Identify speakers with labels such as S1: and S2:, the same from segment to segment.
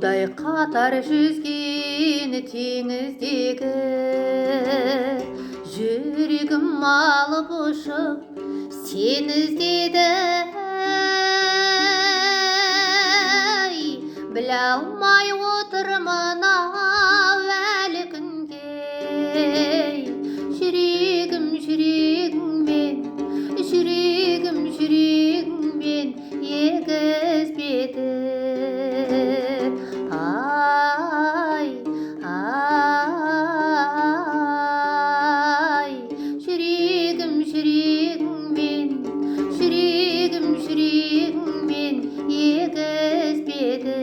S1: Судай қатар жүзген теңіздегі жүрегім алып ұшып сені іздеді. Біле алмай отырмын ау әлі күнге, жүрегім жүрегіңмен егізбеді. Ай, ай, жүрегім жүрегіңмен егізбеді.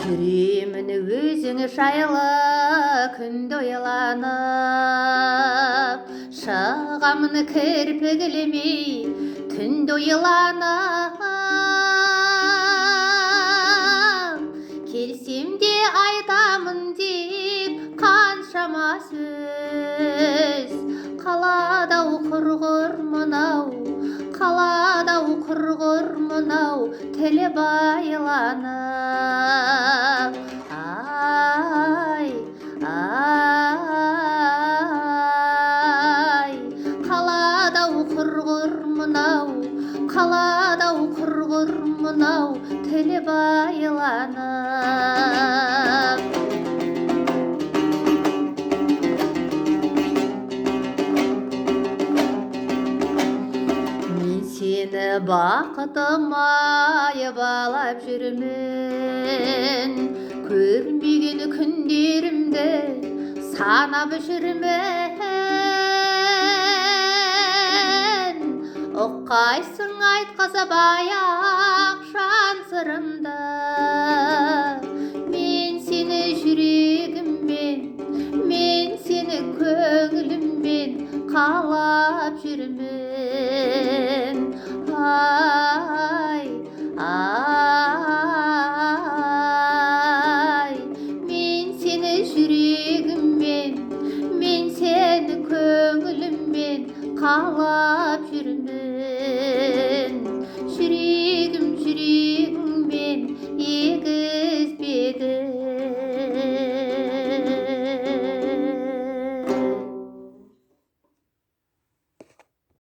S1: Жүремін өзің жайлы күнде ойланып, шығамын кірпігілемей түнде ойланып. Келсем де айтамын деп қаншама сөз, қаладау құрғыр мынау тілі байланып. Ай, ай, қаладау құрғыр мынау тілі байланып. Сені бақытыма балап жүрмін, көрмеген күндерімді санап жүрмін. Ұққайсың айтқызып аяқ жан сырымды, мен сені жүрегіммен, мен сені көңіліммен қалап жүрмін.